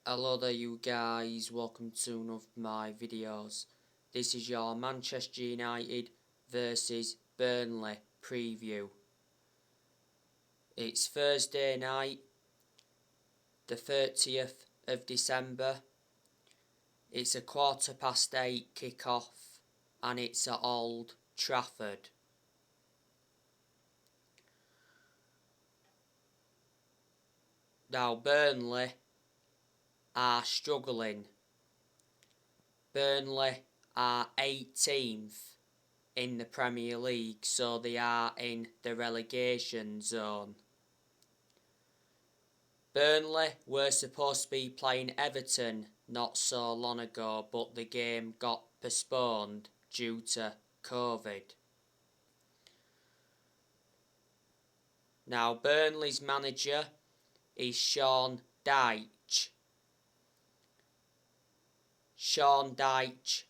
Hello there you guys, welcome to one of my videos. This is your Manchester United versus Burnley preview. It's Thursday night, the 30th of December. It's a 8:15 kick-off and it's at Old Trafford. Now Burnley are struggling. Burnley are 18th in the Premier League, so they are in the relegation zone. Burnley were supposed to be playing Everton not so long ago, but the game got postponed due to COVID. Now Burnley's manager is Sean Dyche. Sean Dyche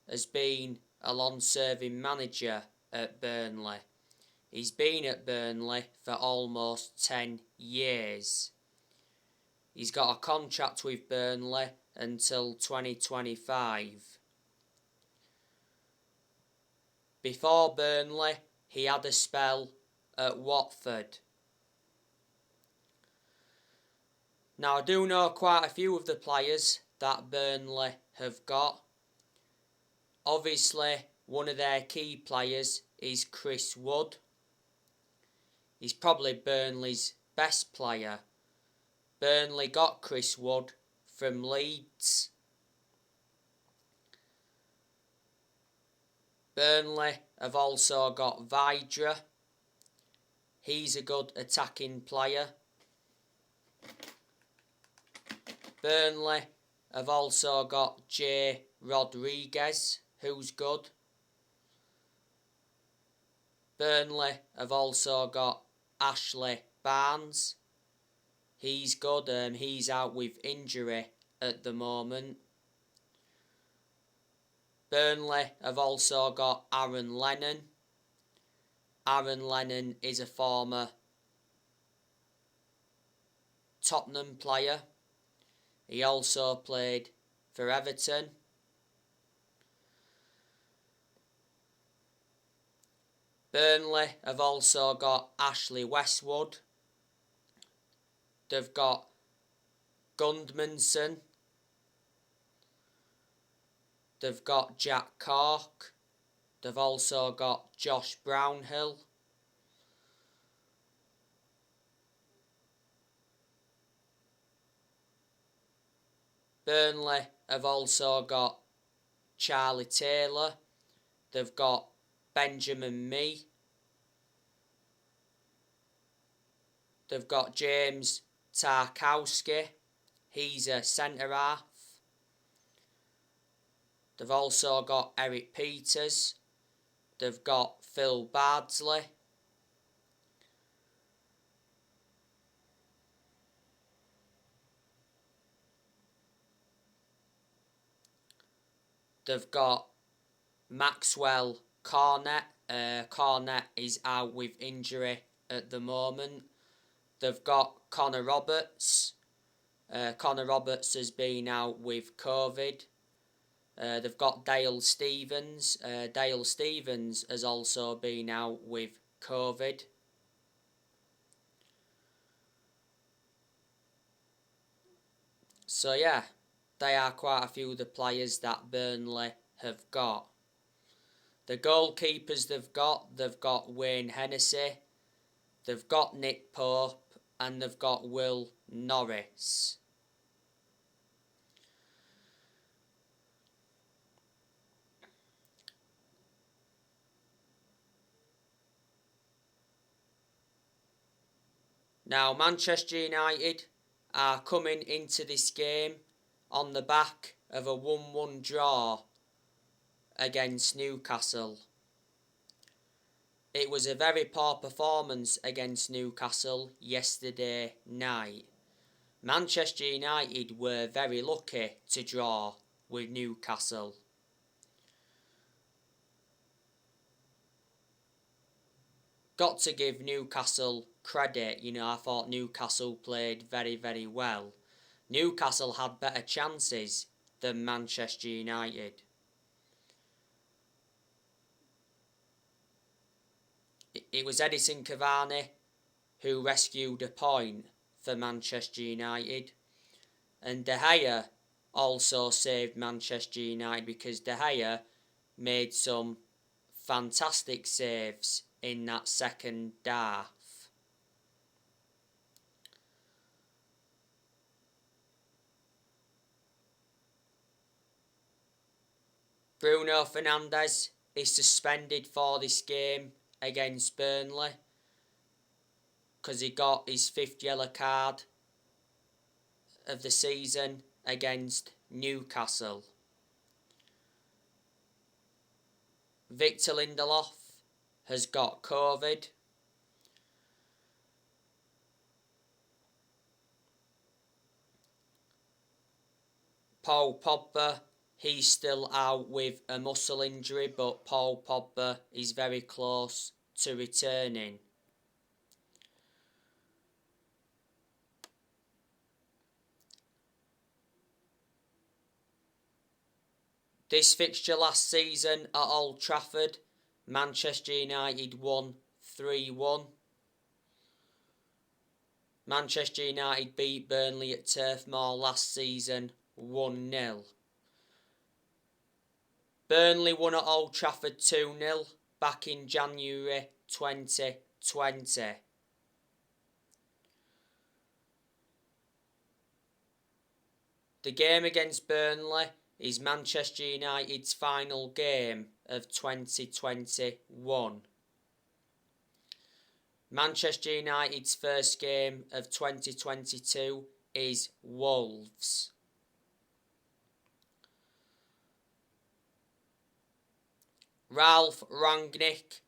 has been a long-serving manager at Burnley. He's been at Burnley for almost 10 years. He's got a contract with Burnley until 2025. Before Burnley, he had a spell at Watford. Now I do know quite a few of the players that Burnley have got. Obviously, one of their key players is Chris Wood. He's probably Burnley's best player. Burnley got Chris Wood from Leeds. Burnley have also got Vidra. He's a good attacking player. Burnley have also got Jay Rodriguez, who's good. Burnley have also got Ashley Barnes. He's good. He's out with injury at the moment. Burnley have also got Aaron Lennon. Aaron Lennon is a former Tottenham player. He also played for Everton. Burnley have also got Ashley Westwood. They've got Gundmanson. They've got Jack Cork. They've also got Josh Brownhill. Burnley have also got Charlie Taylor. They've got Benjamin Mee. They've got James Tarkowski. He's a centre-half. They've also got Eric Peters. They've got Phil Bardsley. They've got Maxwell Cornet. Cornet is out with injury at the moment. They've got Connor Roberts. Connor Roberts has been out with COVID. They've got Dale Stevens. Dale Stevens has also been out with COVID. So yeah, they are quite a few of the players that Burnley have got. The goalkeepers they've got Wayne Hennessy, they've got Nick Pope, and they've got Will Norris. Now Manchester United are coming into this game on the back of a 1-1 draw against Newcastle. It was a very poor performance against Newcastle yesterday night. Manchester United were very lucky to draw with Newcastle. Got to give Newcastle credit. I thought Newcastle played very, very well. Newcastle had better chances than Manchester United. It was Edison Cavani who rescued a point for Manchester United, and De Gea also saved Manchester United because De Gea made some fantastic saves in that second half. Bruno Fernandes is suspended for this game against Burnley because he got his 5th yellow card of the season against Newcastle. Victor Lindelof has got COVID. Paul Pogba, he's still out with a muscle injury, but Paul Pogba is very close to returning. This fixture last season at Old Trafford, Manchester United won 3-1. Manchester United beat Burnley at Turf Moor last season 1-0. Burnley won at Old Trafford 2-0 back in January 2020. The game against Burnley is Manchester United's final game of 2021. Manchester United's first game of 2022 is Wolves. Ralph Rangnick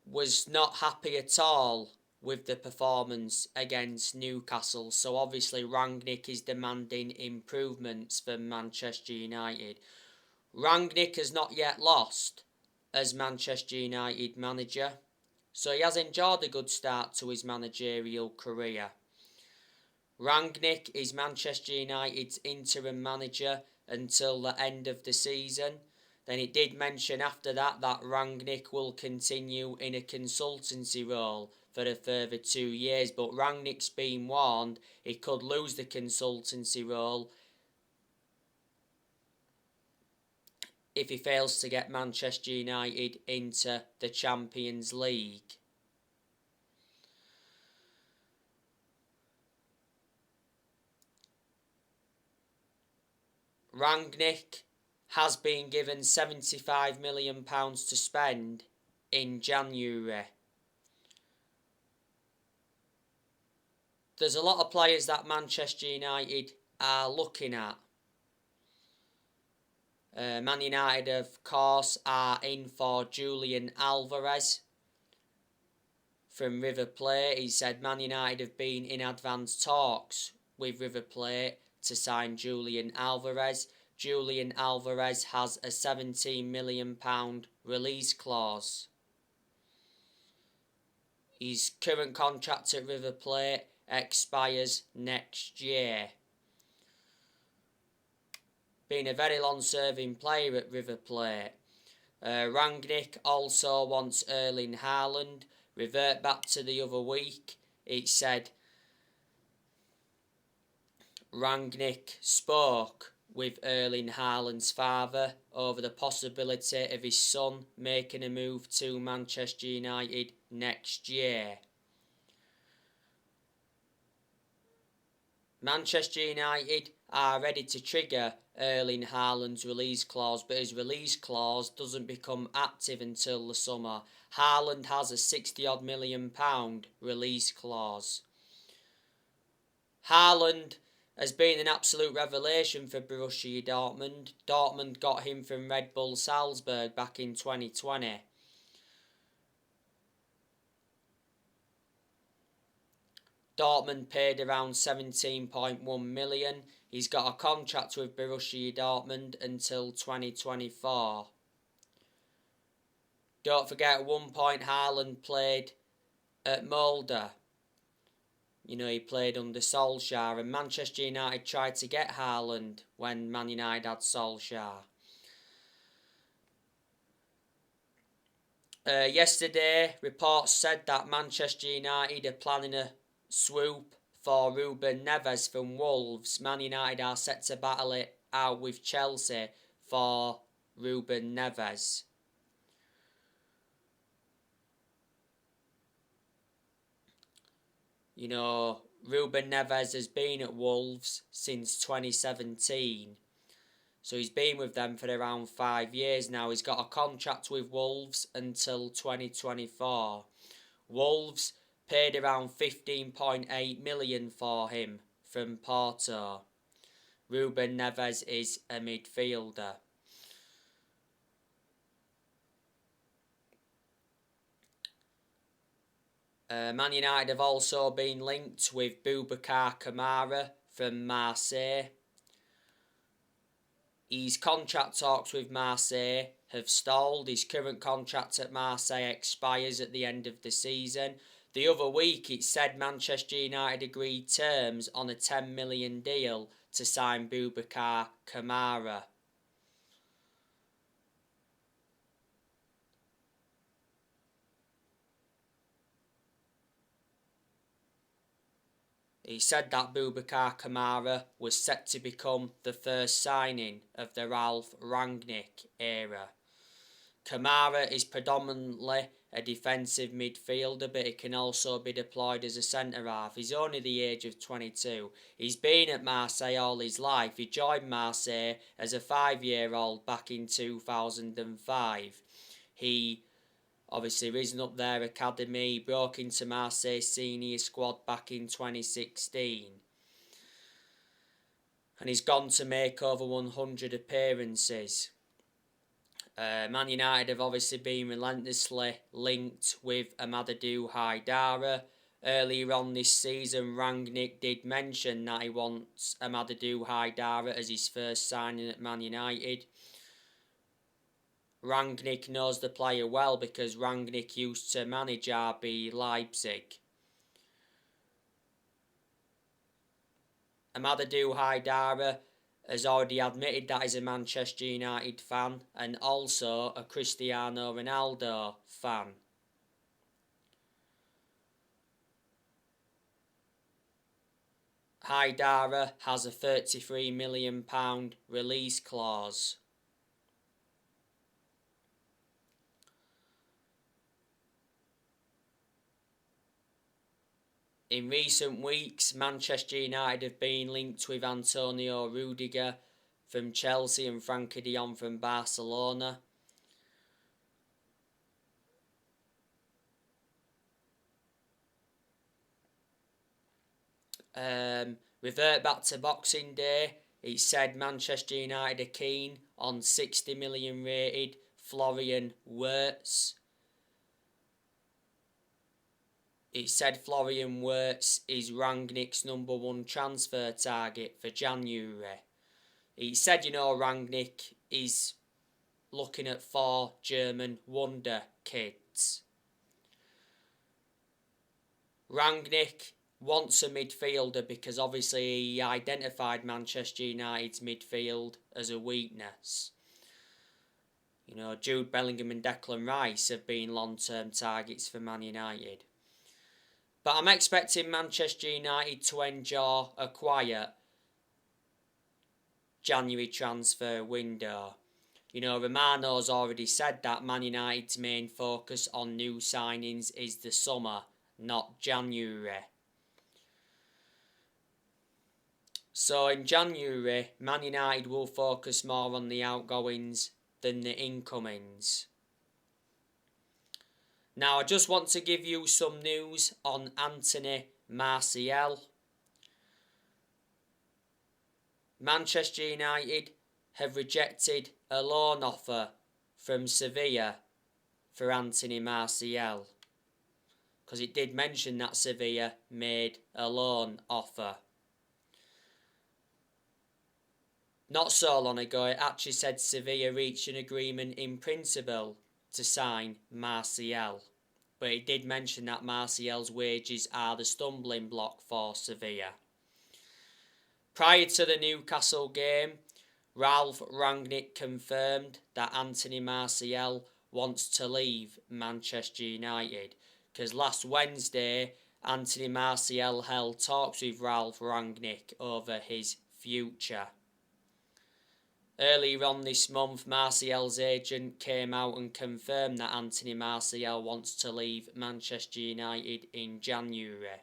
was not happy at all with the performance against Newcastle, so obviously Rangnick is demanding improvements for Manchester United. Rangnick has not yet lost as Manchester United manager, so he has enjoyed a good start to his managerial career. Rangnick is Manchester United's interim manager until the end of the season. Then it did mention after that Rangnick will continue in a consultancy role for a further 2 years, but Rangnick's been warned he could lose the consultancy role if he fails to get Manchester United into the Champions League. Rangnick has been given £75 million to spend in January. There's a lot of players that Manchester United are looking at. Man United, of course, are in for Julian Alvarez from River Plate. He said Man United have been in advanced talks with River Plate to sign Julian Alvarez. Julian Alvarez has a £17 million release clause. His current contract at River Plate expires next year. Been a very long-serving player at River Plate. Rangnick also wants Erling Haaland. Revert back to the other week. It said Rangnick spoke with Erling Haaland's father over the possibility of his son making a move to Manchester United next year. Manchester United are ready to trigger Erling Haaland's release clause, but his release clause doesn't become active until the summer. Haaland has a £60-odd million release clause. Haaland has been an absolute revelation for Borussia Dortmund. Dortmund got him from Red Bull Salzburg back in 2020. Dortmund paid around 17.1 million. He's got a contract with Borussia Dortmund until 2024. Don't forget, at one point Haaland played at Molde. You know, he played under Solskjaer, and Manchester United tried to get Haaland when Man United had Solskjaer. Yesterday, reports said that Manchester United are planning a swoop for Ruben Neves from Wolves. Man United are set to battle it out with Chelsea for Ruben Neves. You know, Ruben Neves has been at Wolves since 2017. So he's been with them for around 5 years now. He's got a contract with Wolves until 2024. Wolves paid around 15.8 million for him from Porto. Ruben Neves is a midfielder. Man United have also been linked with Boubacar Kamara from Marseille. His contract talks with Marseille have stalled. His current contract at Marseille expires at the end of the season. The other week it said Manchester United agreed terms on a 10 million deal to sign Boubacar Kamara. He said that Boubacar Kamara was set to become the first signing of the Ralf Rangnick era. Kamara is predominantly a defensive midfielder, but he can also be deployed as a centre-half. He's only the age of 22. He's been at Marseille all his life. He joined Marseille as a 5-year-old back in 2005. He obviously risen up their academy, broke into Marseille's senior squad back in 2016. And he's gone to make over 100 appearances. Man United have obviously been relentlessly linked with Amadou Haidara. Earlier on this season, Rangnick did mention that he wants Amadou Haidara as his first signing at Man United. Rangnick knows the player well because Rangnick used to manage RB Leipzig. Amadou Haidara has already admitted that he's a Manchester United fan and also a Cristiano Ronaldo fan. Haidara has a £33 million release clause. In recent weeks, Manchester United have been linked with Antonio Rudiger from Chelsea and Frankie de Jong from Barcelona. Revert back to Boxing Day, it said Manchester United are keen on 60 million rated Florian Wirtz. It said Florian Wirtz is Rangnick's #1 transfer target for January. It said, you know, Rangnick is looking at 4 German wonder kids. Rangnick wants a midfielder because obviously he identified Manchester United's midfield as a weakness. You know, Jude Bellingham and Declan Rice have been long-term targets for Man United. But I'm expecting Manchester United to enjoy a quiet January transfer window. You know, Romano's already said that Man United's main focus on new signings is the summer, not January. So in January, Man United will focus more on the outgoings than the incomings. Now, I just want to give you some news on Anthony Martial. Manchester United have rejected a loan offer from Sevilla for Anthony Martial, because it did mention that Sevilla made a loan offer. Not so long ago, it actually said Sevilla reached an agreement in principle to sign Martial. but he did mention that Martial's wages are the stumbling block for Sevilla. Prior to the Newcastle game, Ralph Rangnick confirmed that Anthony Martial wants to leave Manchester United, because last Wednesday Anthony Martial held talks with Ralph Rangnick over his future. Earlier on this month, Martial's agent came out and confirmed that Anthony Martial wants to leave Manchester United in January.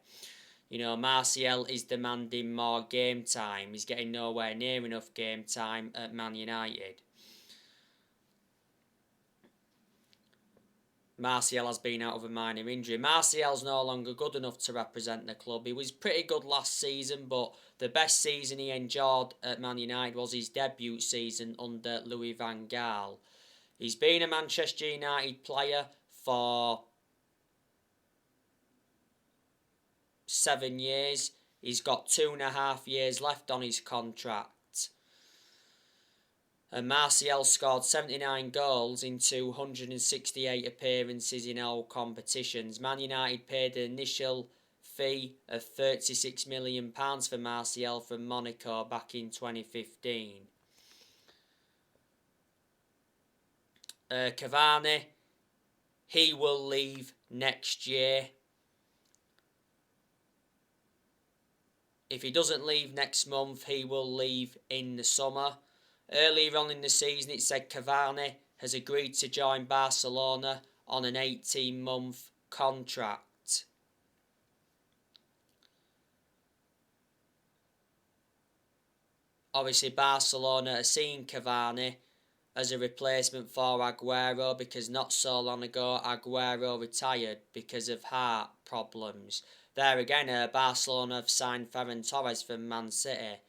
You know, Martial is demanding more game time. He's getting nowhere near enough game time at Man United. Martial has been out of a minor injury. Martial's no longer good enough to represent the club. He was pretty good last season, but the best season he enjoyed at Man United was his debut season under Louis van Gaal. He's been a Manchester United player for 7 years. He's got 2.5 years left on his contract. And Martial scored 79 goals in 268 appearances in all competitions. Man United paid an initial fee of £36 million for Martial from Monaco back in 2015. Cavani, he will leave next year. If he doesn't leave next month, he will leave in the summer. Earlier on in the season, it said Cavani has agreed to join Barcelona on an 18-month contract. Obviously, Barcelona are seeing Cavani as a replacement for Aguero, because not so long ago Aguero retired because of heart problems. There again, Barcelona have signed Ferran Torres from Man City.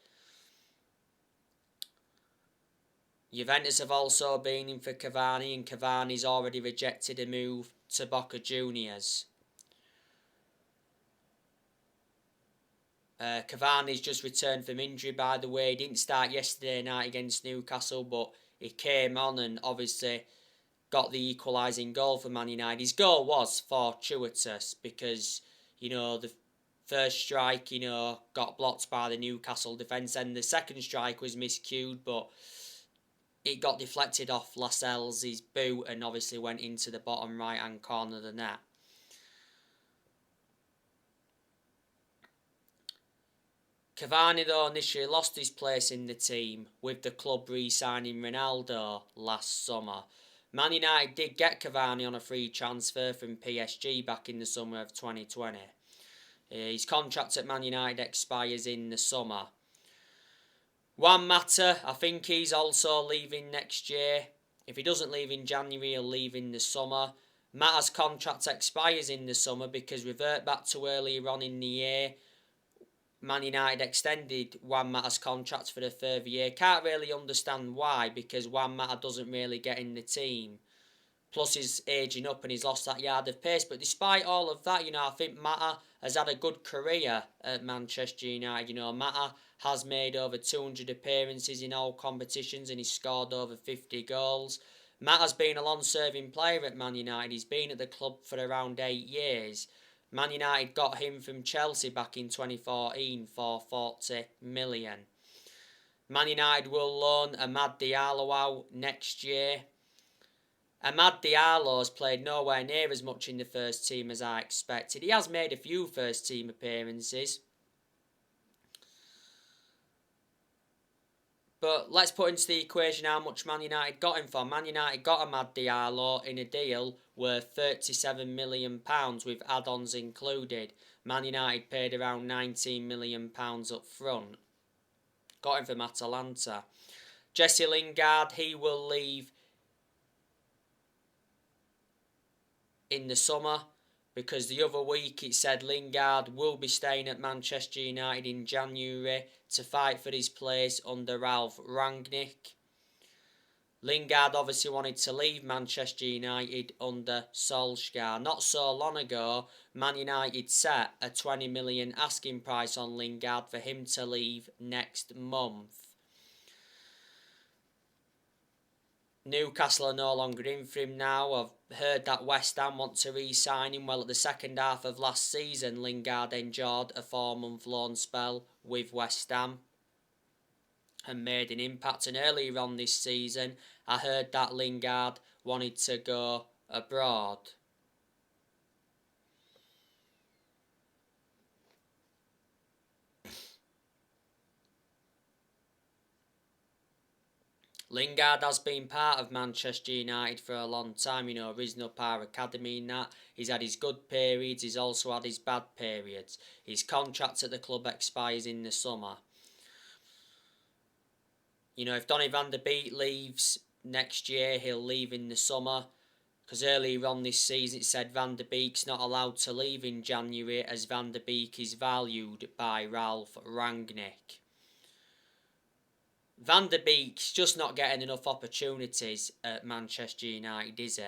Juventus have also been in for Cavani, and Cavani's already rejected a move to Boca Juniors. Cavani's just returned from injury, by the way. He didn't start yesterday night against Newcastle, but he came on and obviously got the equalising goal for Man United. His goal was fortuitous because, you know, the first strike, you know, got blocked by the Newcastle defence, and the second strike was miscued, but it got deflected off Lascelles' boot and obviously went into the bottom right-hand corner of the net. Cavani, though, initially lost his place in the team, with the club re-signing Ronaldo last summer. Man United did get Cavani on a free transfer from PSG back in the summer of 2020. His contract at Man United expires in the summer. Juan Mata, I think he's also leaving next year. If he doesn't leave in January, he'll leave in the summer. Mata's contract expires in the summer because, revert back to earlier on in the year, Man United extended Juan Mata's contract for a further year. Can't really understand why, because Juan Mata doesn't really get in the team. Plus he's ageing up and he's lost that yard of pace. But despite all of that, you know, I think Mata has had a good career at Manchester United. You know, Mata has made over 200 appearances in all competitions and he's scored over 50 goals. Mata's been a long-serving player at Man United. He's been at the club for around 8 years. Man United got him from Chelsea back in 2014 for 40 million. Man United will loan Amad Diallo out next year. Amad Diallo has played nowhere near as much in the first team as I expected. He has made a few first team appearances. But let's put into the equation how much Man United got him for. Man United got Amad Diallo in a deal worth £37 million with add-ons included. Man United paid around £19 million up front. Got him from Atalanta. Jesse Lingard, he will leave in the summer, because the other week it said Lingard will be staying at Manchester United in January to fight for his place under Ralph Rangnick. Lingard obviously wanted to leave Manchester United under Solskjaer. Not so long ago, Man United set a 20 million asking price on Lingard for him to leave next month. Newcastle are no longer in for him now. I've heard that West Ham want to re-sign him. Well, at the second half of last season, Lingard endured a 4-month loan spell with West Ham and made an impact. And earlier on this season, I heard that Lingard wanted to go abroad. Lingard has been part of Manchester United for a long time, risen up our academy and that. He's had his good periods, he's also had his bad periods. His contract at the club expires in the summer. If Donny van der Beek leaves next year, he'll leave in the summer. Because earlier on this season it said Van der Beek's not allowed to leave in January as Van der Beek is valued by Ralph Rangnick. Van der Beek's just not getting enough opportunities at Manchester United, is he?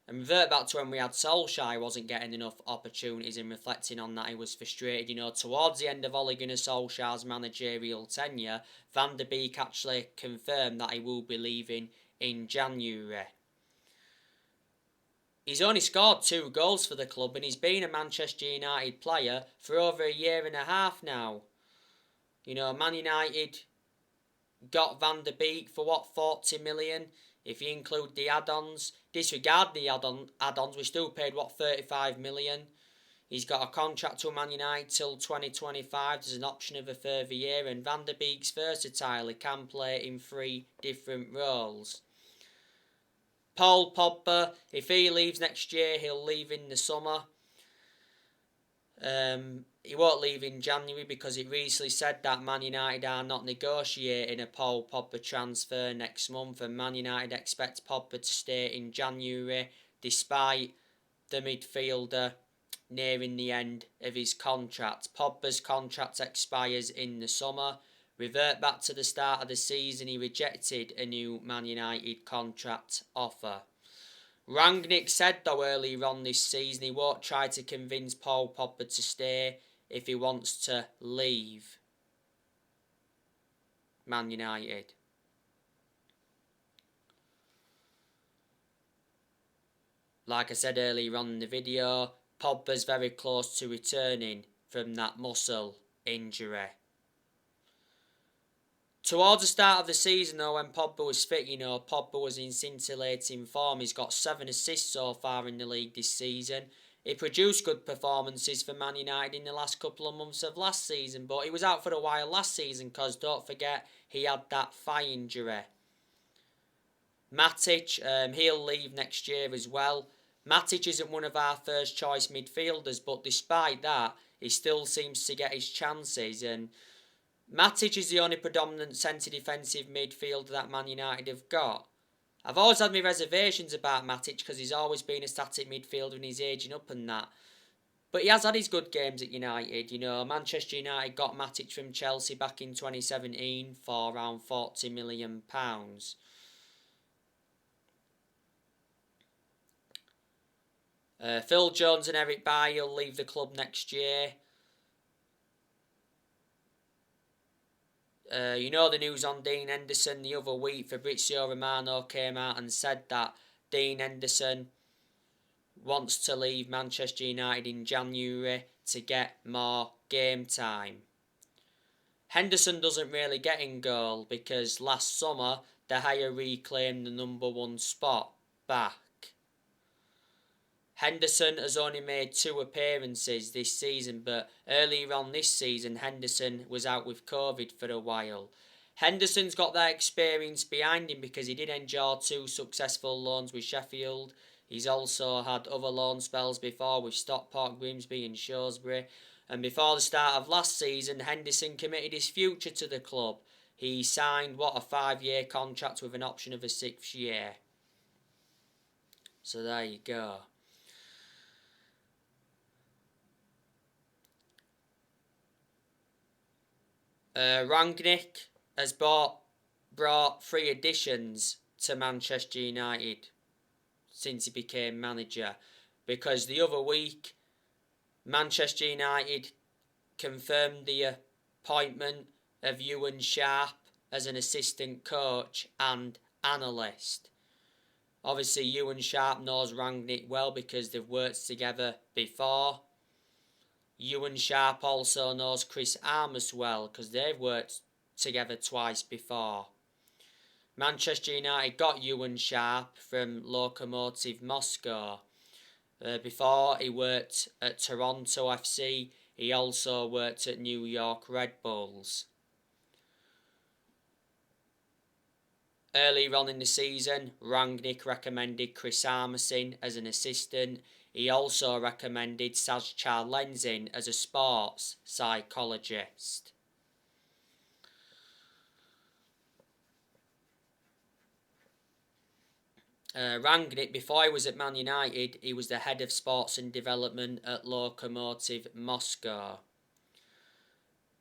And revert back to when we had Solskjaer, wasn't getting enough opportunities, and reflecting on that he was frustrated. Towards the end of Ole Gunnar Solskjaer's managerial tenure, Van der Beek actually confirmed that he will be leaving in January. He's only scored 2 goals for the club and he's been a Manchester United player for over a year and a half now. Man United got Van der Beek for 40 million if you include the add-ons. Disregard the add-ons, we still paid 35 million. He's got a contract to Man United till 2025. There's an option of a further year, and Van der Beek's versatile. He can play in 3 different roles. Paul Pogba, if he leaves next year, he'll leave in the summer. He won't leave in January because it recently said that Man United are not negotiating a Paul Pogba transfer next month, and Man United expects Pogba to stay in January despite the midfielder nearing the end of his contract. Pogba's contract expires in the summer. Revert back to the start of the season, he rejected a new Man United contract offer. Rangnick said though earlier on this season he won't try to convince Paul Pogba to stay if he wants to leave Man United. Like I said earlier on in the video, Pogba's very close to returning from that muscle injury. Towards the start of the season though, when Pogba was fit, Pogba was in scintillating form. He's got 7 assists so far in the league this season. He produced good performances for Man United in the last couple of months of last season, but he was out for a while last season because don't forget he had that thigh injury. Matic, he'll leave next year as well. Matic isn't one of our first choice midfielders, but despite that, he still seems to get his chances, and Matic is the only predominant centre defensive midfielder that Man United have got. I've always had my reservations about Matic because he's always been a static midfielder and he's ageing up and that. But he has had his good games at United. Manchester United got Matic from Chelsea back in 2017 for around £40 million. Phil Jones and Eric Bailly will leave the club next year. The news on Dean Henderson the other week. Fabrizio Romano came out and said that Dean Henderson wants to leave Manchester United in January to get more game time. Henderson doesn't really get in goal because last summer De Gea reclaimed the number 1 spot back. Henderson has only made 2 appearances this season, but earlier on this season Henderson was out with COVID for a while. Henderson's got that experience behind him because he did endure 2 successful loans with Sheffield. He's also had other loan spells before with Stockport, Grimsby and Shrewsbury. And before the start of last season, Henderson committed his future to the club. He signed a 5-year contract with an option of a 6th year. So there you go. Rangnick has brought 3 additions to Manchester United since he became manager, because the other week Manchester United confirmed the appointment of Ewan Sharp as an assistant coach and analyst. Obviously, Ewan Sharp knows Rangnick well because they've worked together before. Ewan Sharp also knows Chris Armas well because they've worked together twice before. Manchester United got Ewan Sharp from Lokomotiv Moscow. Before he worked at Toronto FC, he also worked at New York Red Bulls. Earlier on in the season, Rangnick recommended Chris Armasin as an assistant. He also recommended Sazchar Lenzin as a sports psychologist. Rangnick, before he was at Man United, he was the head of sports and development at Lokomotiv Moscow.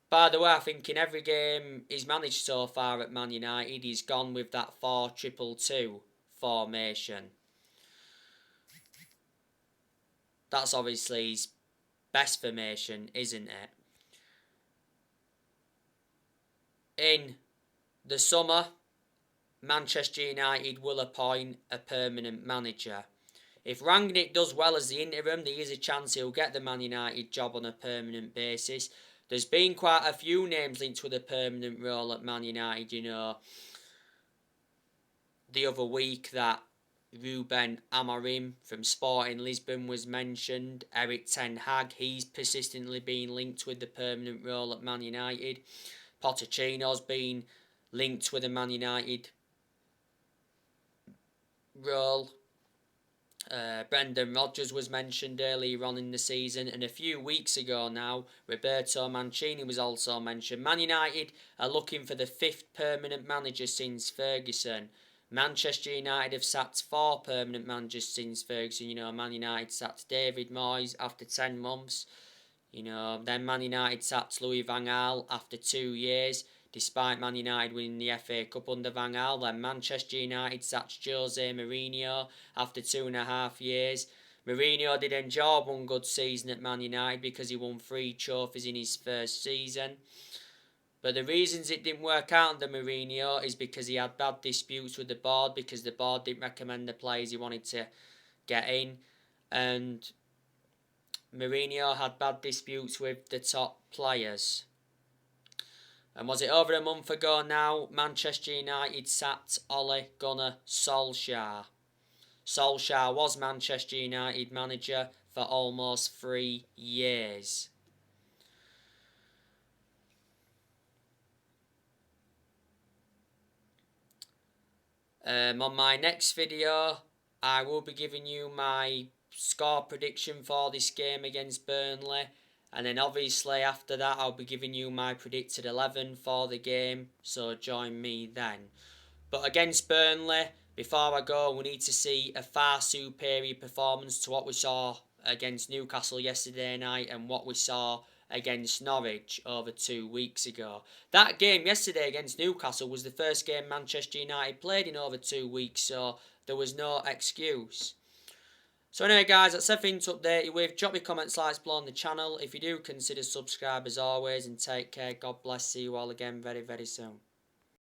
By the way, I think in every game he's managed so far at Man United, he's gone with that 4-2-2 formation. That's obviously his best formation, isn't it? In the summer, Manchester United will appoint a permanent manager. If Rangnick does well as the interim, there is a chance he'll get the Man United job on a permanent basis. There's been quite a few names linked with a permanent role at Man United, you know. The other week that Ruben Amorim from Sporting Lisbon was mentioned. Eric Ten Hag, he's persistently been linked with the permanent role at Man United. Pochettino's been linked with a Man United role. Brendan Rodgers was mentioned earlier on in the season, and a few weeks ago now, Roberto Mancini was also mentioned. Man United are looking for the 5th permanent manager since Ferguson. Manchester United have sacked 4 permanent managers since Ferguson. You know, Man United sacked David Moyes after 10 months. You know, then Man United sacked Louis van Gaal after 2 years. Despite Man United winning the FA Cup under Van Gaal, then Manchester United sacked Jose Mourinho after 2.5 years. Mourinho did enjoy one good season at Man United because he won 3 trophies in his first season. But the reasons it didn't work out under Mourinho is because he had bad disputes with the board, because the board didn't recommend the players he wanted to get in. And Mourinho had bad disputes with the top players. And was it over a month ago now, Manchester United sacked Ole Gunnar Solskjaer. Solskjaer was Manchester United manager for almost 3 years. On my next video, I will be giving you my score prediction for this game against Burnley. And then obviously after that, I'll be giving you my predicted 11 for the game. So join me then. But against Burnley, before I go, we need to see a far superior performance to what we saw against Newcastle yesterday night and what we saw against Norwich over 2 weeks ago. That game yesterday against Newcastle was the first game Manchester United played in over 2 weeks, so there was no excuse. So anyway guys, that's everything to update you with. Drop your comments, likes below on the channel. If you do, consider subscribe as always, and take care. God bless. See you all again very, very soon.